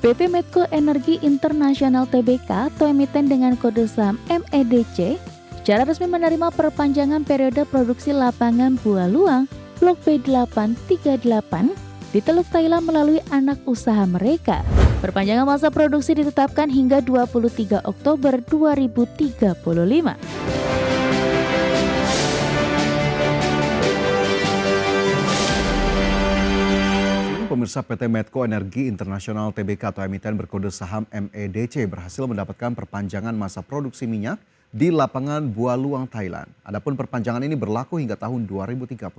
PT Medco Energi Internasional Tbk atau emiten dengan kode saham MEDC secara resmi menerima perpanjangan periode produksi lapangan Buah Luang Blok B838 di Teluk Thailand melalui anak usaha mereka. Perpanjangan masa produksi ditetapkan hingga 23 Oktober 2035. Pemirsa, PT Medco Energi Internasional Tbk atau emiten berkode saham MEDC berhasil mendapatkan perpanjangan masa produksi minyak di lapangan Buah Luang, Thailand. Adapun perpanjangan ini berlaku hingga tahun 2035.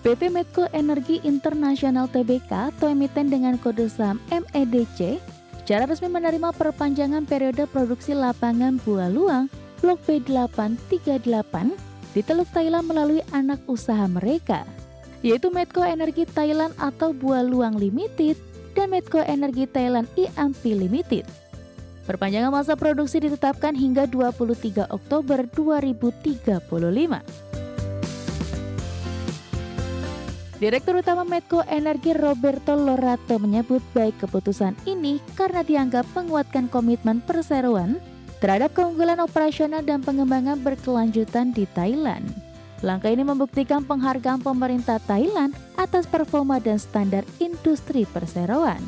PT Medco Energi Internasional Tbk atau emiten dengan kode saham MEDC secara resmi menerima perpanjangan periode produksi lapangan Buah Luang Blok B838 di Teluk Thailand melalui anak usaha mereka, yaitu Medco Energi Thailand atau Buah Luang Limited dan Medco Energi Thailand IMP Limited. Perpanjangan masa produksi ditetapkan hingga 23 Oktober 2035. Direktur Utama Medco Energi Roberto Lorato menyebut baik keputusan ini karena dianggap menguatkan komitmen perseroan terhadap keunggulan operasional dan pengembangan berkelanjutan di Thailand. Langkah ini membuktikan penghargaan pemerintah Thailand atas performa dan standar industri perseroan.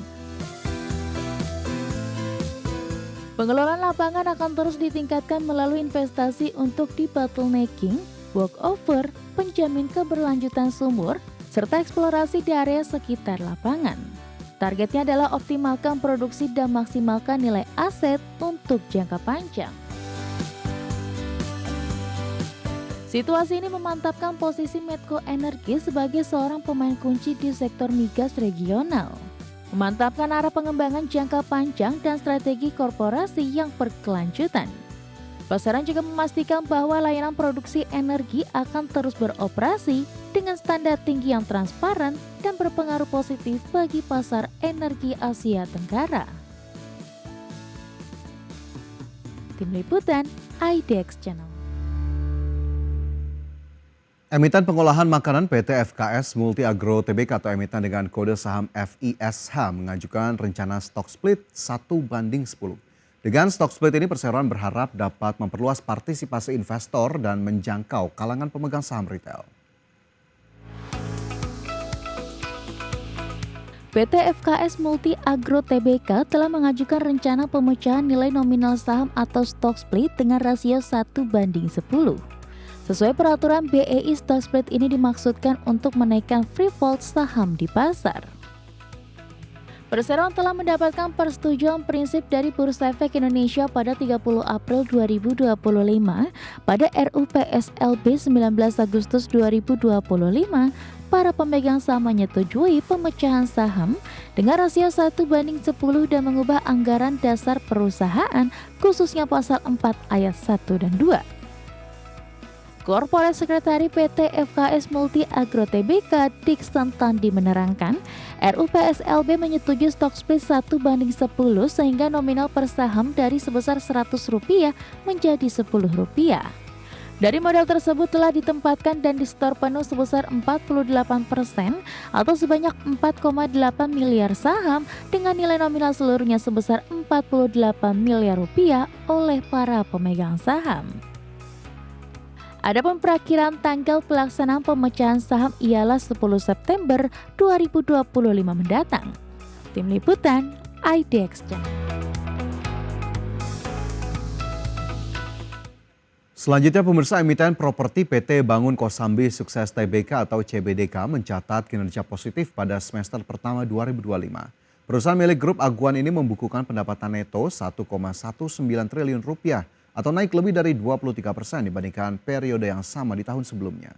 Pengelolaan lapangan akan terus ditingkatkan melalui investasi untuk debottlenecking, walkover, penjamin keberlanjutan sumur, serta eksplorasi di area sekitar lapangan. Targetnya adalah optimalkan produksi dan maksimalkan nilai aset untuk jangka panjang. Situasi ini memantapkan posisi Medco Energi sebagai seorang pemain kunci di sektor migas regional, memantapkan arah pengembangan jangka panjang dan strategi korporasi yang berkelanjutan. Pasaran juga memastikan bahwa layanan produksi energi akan terus beroperasi dengan standar tinggi yang transparan dan berpengaruh positif bagi pasar energi Asia Tenggara. Tim Liputan, IDX Channel. Emiten pengolahan makanan PT FKS Multi Agro Tbk atau emiten dengan kode saham FISH mengajukan rencana stock split 1:10. Dengan stock split ini perseroan berharap dapat memperluas partisipasi investor dan menjangkau kalangan pemegang saham retail. PT FKS Multi Agro Tbk telah mengajukan rencana pemecahan nilai nominal saham atau stock split dengan rasio 1:10. Sesuai peraturan BEI, stock split ini dimaksudkan untuk menaikkan free float saham di pasar. Perseroan telah mendapatkan persetujuan prinsip dari Bursa Efek Indonesia pada 30 April 2025 pada RUPSLB 19 Agustus 2025. Para pemegang saham menyetujui pemecahan saham dengan rasio 1:10 dan mengubah anggaran dasar perusahaan khususnya pasal 4 ayat 1 dan 2. Korporat Sekretari PT FKS Multi Agro Tbk Dixon Tandi menerangkan, RUPSLB menyetujui stock split 1:10 sehingga nominal per saham dari sebesar Rp100 menjadi Rp10. Dari modal tersebut telah ditempatkan dan disetor penuh sebesar 48% atau sebanyak 4,8 miliar saham dengan nilai nominal seluruhnya sebesar Rp48 miliar oleh para pemegang saham. Adapun perakhiran tanggal pelaksanaan pemecahan saham ialah 10 September 2025 mendatang. Tim Liputan, IDX Channel. Selanjutnya pemirsa, emiten properti PT Bangun Kosambi Sukses Tbk atau CBDK mencatat kinerja positif pada semester pertama 2025. Perusahaan milik grup Aguan ini membukukan pendapatan neto Rp1,19 triliun atau naik lebih dari 23% dibandingkan periode yang sama di tahun sebelumnya.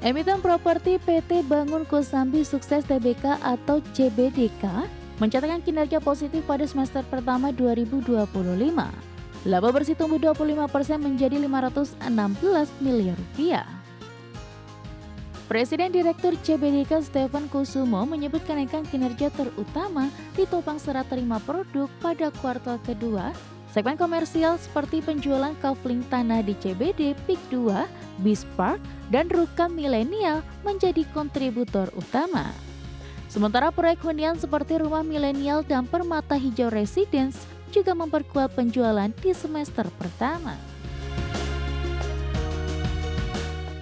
Emiten properti PT Bangun Kosambi Sukses Tbk atau CBDK mencatatkan kinerja positif pada semester pertama 2025. Laba bersih tumbuh 25% menjadi Rp516 miliar. Presiden Direktur CBDK Stephen Kusumo menyebut kenaikan kinerja terutama ditopang serah terima produk pada kuartal kedua Segmen komersial seperti penjualan kafling tanah di CBD, PIK 2, Bispark, dan Rukam Milenial menjadi kontributor utama. Sementara proyek hunian seperti Rumah Milenial dan Permata Hijau Residence juga memperkuat penjualan di semester pertama.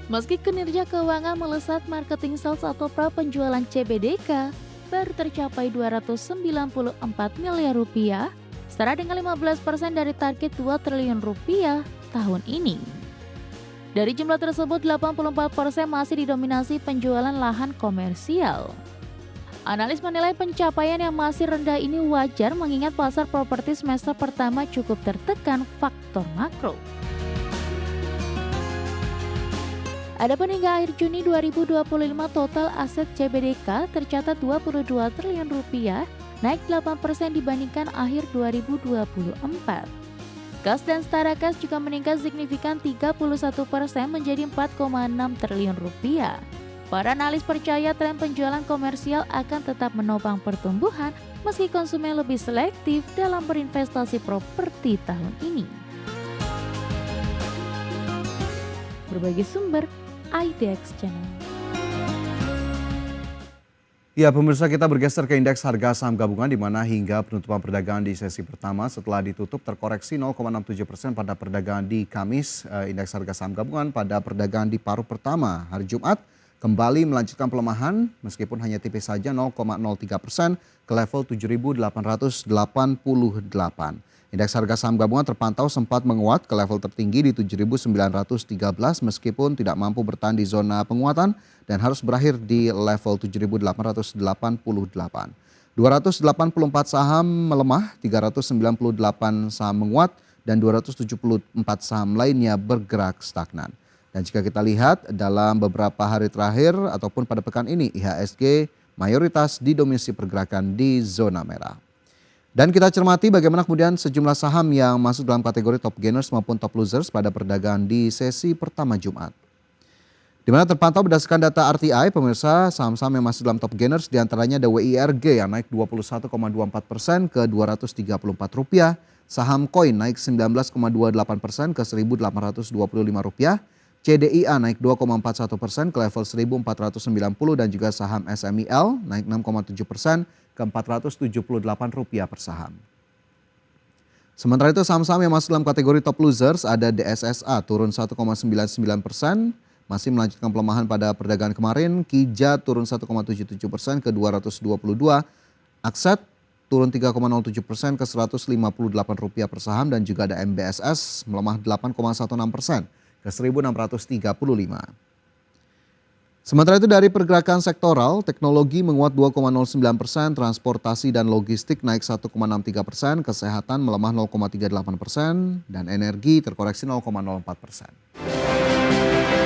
Meski kinerja keuangan melesat, marketing sales atau pra-penjualan CBDK baru tercapai 294 miliar rupiah, setara dengan 15% dari target 2 triliun rupiah tahun ini. Dari jumlah tersebut, 84% masih didominasi penjualan lahan komersial. Analis menilai pencapaian yang masih rendah ini wajar mengingat pasar properti semester pertama cukup tertekan faktor makro. Adapun hingga akhir Juni 2025 total aset CBDK tercatat 22 triliun rupiah, naik 8% dibandingkan akhir 2024. Kas dan setara kas juga meningkat signifikan 31% menjadi 4,6 triliun rupiah. Para analis percaya tren penjualan komersial akan tetap menopang pertumbuhan meski konsumen lebih selektif dalam berinvestasi properti tahun ini. Berbagai sumber, IDX Channel. Ya, pemirsa, kita bergeser ke indeks harga saham gabungan di mana hingga penutupan perdagangan di sesi pertama setelah ditutup terkoreksi 0,67% pada perdagangan di Kamis. Indeks harga saham gabungan pada perdagangan di paruh pertama hari Jumat kembali melanjutkan pelemahan meskipun hanya tipis saja 0,03% ke level 7.888. Indeks harga saham gabungan terpantau sempat menguat ke level tertinggi di 7.913 meskipun tidak mampu bertahan di zona penguatan dan harus berakhir di level 7.888. 284 saham melemah, 398 saham menguat dan 274 saham lainnya bergerak stagnan. Dan jika kita lihat dalam beberapa hari terakhir ataupun pada pekan ini IHSG mayoritas didominasi pergerakan di zona merah. Dan kita cermati bagaimana kemudian sejumlah saham yang masuk dalam kategori top gainers maupun top losers pada perdagangan di sesi pertama Jumat. Di mana terpantau berdasarkan data RTI, pemirsa, saham-saham yang masuk dalam top gainers diantaranya ada WIRG yang naik 21,24% ke Rp234, saham Koin naik 19,28% ke Rp1.825, CDIA naik 2,41% ke level 1.490 dan juga saham SMIL naik 6,7% ke Rp478 per saham. Sementara itu saham-saham yang masuk dalam kategori top losers ada DSSA turun 1,99%, masih melanjutkan pelemahan pada perdagangan kemarin. Kija turun 1,77% ke Rp222, Akset turun 3,07% ke Rp158 per saham dan juga ada MBSS melemah 8,16% ke 1.635. Sementara itu dari pergerakan sektoral, teknologi menguat 2,09%, transportasi dan logistik naik 1,63%, kesehatan melemah 0,38% dan energi terkoreksi 0,04%.